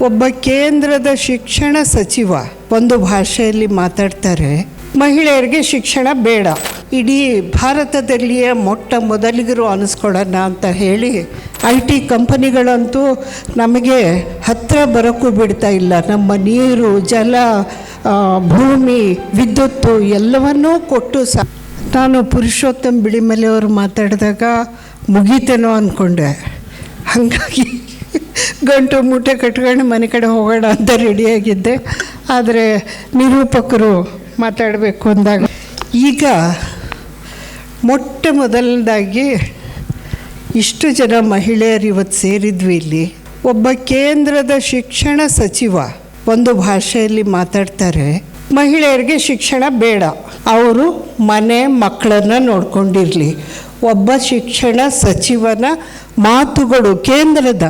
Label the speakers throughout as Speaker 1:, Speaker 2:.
Speaker 1: ಒಬ್ಬ ಕೇಂದ್ರದ ಶಿಕ್ಷಣ ಸಚಿವ ಒಂದು ಭಾಷೆಯಲ್ಲಿ ಮಾತಾಡ್ತಾರೆ, ಮಹಿಳೆಯರಿಗೆ ಶಿಕ್ಷಣ ಬೇಡ, ಇಡೀ ಭಾರತದಲ್ಲಿಯೇ ಮೊಟ್ಟ ಮೊದಲಿಗರು ಅನಿಸ್ಕೊಳ್ಳೋಣ ಅಂತ ಹೇಳಿ IT ಕಂಪನಿಗಳಂತೂ ನಮಗೆ ಹತ್ತಿರ ಬರೋಕ್ಕೂ ಬಿಡ್ತಾ ಇಲ್ಲ. ನಮ್ಮ ನೀರು, ಜಲ, ಭೂಮಿ, ವಿದ್ಯುತ್ತು ಎಲ್ಲವನ್ನೂ ಕೊಟ್ಟು ನಾನು ಪುರುಷೋತ್ತಮ್ ಬಿಳಿಮಲೆ ಅವರು ಮಾತಾಡಿದಾಗ ಮುಗೀತೇನೋ ಅಂದ್ಕೊಂಡೆ. ಹಾಗಾಗಿ ಗಂಟು ಮೂಟೆ ಕಟ್ಕೊಂಡು ಮನೆ ಕಡೆ ಹೋಗೋಣ ಅಂತ ರೆಡಿಯಾಗಿದ್ದೆ. ಆದರೆ ನಿರೂಪಕರು ಮಾತಾಡಬೇಕು ಅಂದಾಗ ಈಗ ಮೊಟ್ಟ ಮೊದಲನೇದಾಗಿ ಇಷ್ಟು ಜನ ಮಹಿಳೆಯರು ಇವತ್ತು ಸೇರಿದ್ವಿ ಇಲ್ಲಿ. ಒಬ್ಬ ಕೇಂದ್ರದ ಶಿಕ್ಷಣ ಸಚಿವ ಒಂದು ಭಾಷೆಯಲ್ಲಿ ಮಾತಾಡ್ತಾರೆ, ಮಹಿಳೆಯರಿಗೆ ಶಿಕ್ಷಣ ಬೇಡ, ಅವರು ಮನೆ ಮಕ್ಕಳನ್ನು ನೋಡ್ಕೊಂಡಿರಲಿ. ಒಬ್ಬ ಶಿಕ್ಷಣ ಸಚಿವನ ಮಾತುಗಳು, ಕೇಂದ್ರದ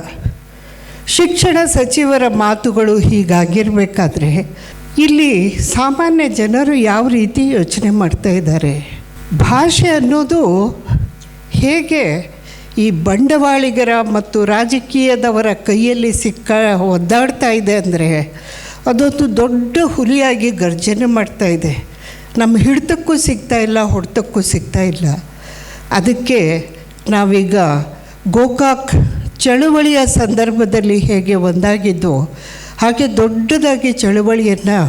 Speaker 1: ಶಿಕ್ಷಣ ಸಚಿವರ ಮಾತುಗಳು ಹೀಗಾಗಿರಬೇಕಾದ್ರೆ ಇಲ್ಲಿ ಸಾಮಾನ್ಯ ಜನರು ಯಾವ ರೀತಿ ಯೋಚನೆ ಮಾಡ್ತಾ ಇದ್ದಾರೆ? ಭಾಷೆ ಅನ್ನೋದು ಹೇಗೆ ಈ ಬಂಡವಾಳಿಗರ ಮತ್ತು ರಾಜಕೀಯದವರ ಕೈಯಲ್ಲಿ ಒದ್ದಾಡ್ತಾ ಇದೆ ಅಂದರೆ ಅದೊಂದು ದೊಡ್ಡ ಹುಲಿಯಾಗಿ ಗರ್ಜನೆ ಮಾಡ್ತಾ ಇದೆ. ನಮ್ಮ ಹಿಡಿತಕ್ಕೂ ಸಿಗ್ತಾ ಇಲ್ಲ, ಹೊಡೆತಕ್ಕೂ ಸಿಗ್ತಾ ಇಲ್ಲ. ಅದಕ್ಕೆ ನಾವೀಗ ಗೋಕಾಕ್ ಚಳುವಳಿಯ ಸಂದರ್ಭದಲ್ಲಿ ಹೇಗೆ ಒಂದಾಗಿದ್ದು ಹಾಗೆ ದೊಡ್ಡದಾಗಿ ಚಳುವಳಿಯನ್ನು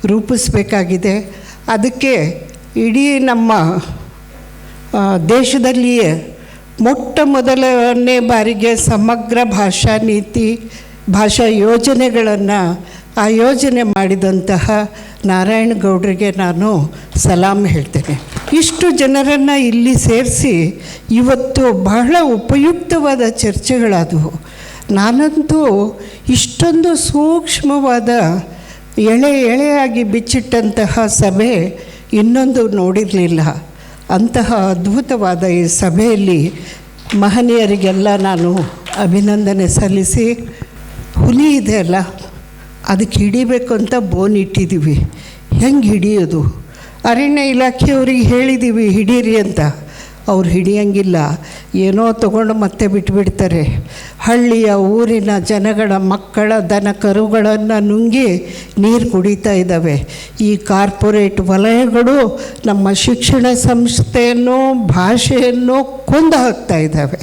Speaker 1: ರೂಪಿಸಬೇಕಾಗಿದೆ. ಅದಕ್ಕೆ ಇಡೀ ನಮ್ಮ ದೇಶದಲ್ಲಿಯೇ ಮೊಟ್ಟ ಮೊದಲನೇ ಬಾರಿಗೆ ಸಮಗ್ರ ಭಾಷಾ ನೀತಿ, ಭಾಷಾ ಯೋಜನೆಗಳನ್ನು ಆಯೋಜನೆ ಮಾಡಿದಂತಹ ನಾರಾಯಣಗೌಡರಿಗೆ ನಾನು ಸಲಾಮ್ ಹೇಳ್ತೇನೆ. ಇಷ್ಟು ಜನರನ್ನು ಇಲ್ಲಿ ಸೇರಿಸಿ ಇವತ್ತು ಬಹಳ ಉಪಯುಕ್ತವಾದ ಚರ್ಚೆಗಳಾದವು. ನಾನಂತೂ ಇಷ್ಟೊಂದು ಸೂಕ್ಷ್ಮವಾದ ಎಳೆಯಾಗಿ ಬಿಚ್ಚಿಟ್ಟಂತಹ ಸಭೆ ಇನ್ನೊಂದು ನೋಡಿರಲಿಲ್ಲ. ಅಂತಹ ಅದ್ಭುತವಾದ ಈ ಸಭೆಯಲ್ಲಿ ಮಹನೀಯರಿಗೆಲ್ಲ ನಾನು ಅಭಿನಂದನೆ ಸಲ್ಲಿಸಿ, ಹುಲಿ ಇದೆ ಅಲ್ಲ, ಅದಕ್ಕೆ ಹಿಡಿಬೇಕು ಅಂತ ಬೋನ್ ಇಟ್ಟಿದ್ದೀವಿ. ಹೆಂಗೆ ಹಿಡಿಯೋದು? ಅರಣ್ಯ ಇಲಾಖೆಯವ್ರಿಗೆ ಹೇಳಿದ್ದೀವಿ ಹಿಡೀರಿ ಅಂತ, ಅವ್ರು ಹಿಡಿಯಂಗಿಲ್ಲ, ಏನೋ ತಗೊಂಡು ಮತ್ತೆ ಬಿಟ್ಟುಬಿಡ್ತಾರೆ. ಹಳ್ಳಿಯ ಊರಿನ ಜನಗಳ ಮಕ್ಕಳ ದನ ಕರುಗಳನ್ನು ನುಂಗಿ ನೀರು ಕುಡಿತಾ ಇದ್ದಾವೆ. ಈ ಕಾರ್ಪೊರೇಟ್ ವಲಯಗಳು ನಮ್ಮ ಶಿಕ್ಷಣ ಸಂಸ್ಥೆಯನ್ನು, ಭಾಷೆಯನ್ನು ಕೊಂದು ಹಾಕ್ತಾ ಇದ್ದಾವೆ.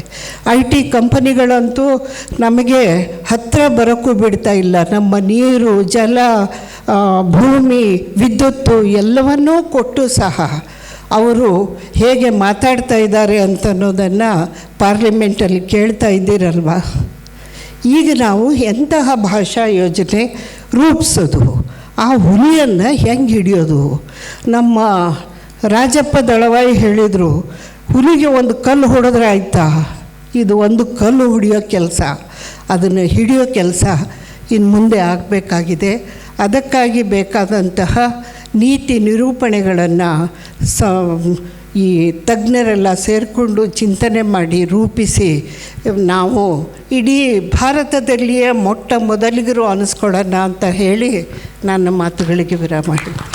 Speaker 1: IT ಕಂಪನಿಗಳಂತೂ ನಮಗೆ ಹತ್ತಿರ ಬರೋಕ್ಕೂ ಬಿಡ್ತಾ ಇಲ್ಲ. ನಮ್ಮ ನೀರು, ಜಲ, ಭೂಮಿ, ವಿದ್ಯುತ್ತು ಎಲ್ಲವನ್ನೂ ಕೊಟ್ಟು ಸಹ ಅವರು ಹೇಗೆ ಮಾತಾಡ್ತಾ ಇದ್ದಾರೆ ಅಂತನ್ನೋದನ್ನು ಪಾರ್ಲಿಮೆಂಟಲ್ಲಿ ಕೇಳ್ತಾ ಇದ್ದೀರಲ್ವ. ಈಗ ನಾವು ಎಂತಹ ಭಾಷಾ ಯೋಜನೆ ರೂಪಿಸೋದು, ಆ ಹುಲಿಯನ್ನು ಹೆಂಗೆ ಹಿಡಿಯೋದು? ನಮ್ಮ ರಾಜಪ್ಪ ದಳವಾಯಿ ಹೇಳಿದರು, ಹುಲಿಗೆ ಒಂದು ಕಲ್ಲು ಹೊಡೆದ್ರೆ ಆಯ್ತಾ? ಇದು ಒಂದು ಕಲ್ಲು ಹೊಡೆಯೋ ಕೆಲಸ, ಅದನ್ನು ಹಿಡಿಯೋ ಕೆಲಸ ಇನ್ನು ಮುಂದೆ ಆಗಬೇಕಾಗಿದೆ. ಅದಕ್ಕಾಗಿ ಬೇಕಾದಂತಹ ನೀತಿ ನಿರೂಪಣೆಗಳನ್ನು ಈ ತಜ್ಞರೆಲ್ಲ ಸೇರಿಕೊಂಡು ಚಿಂತನೆ ಮಾಡಿ ರೂಪಿಸಿ ನಾವು ಇಡೀ ಭಾರತದಲ್ಲಿಯೇ ಮೊಟ್ಟ ಮೊದಲಿಗರು ಅನಿಸ್ಕೊಳ್ಳೋಣ ಅಂತ ಹೇಳಿ ನನ್ನ ಮಾತುಗಳಿಗೆ ವಿರಾಮ ಹೇಳಿ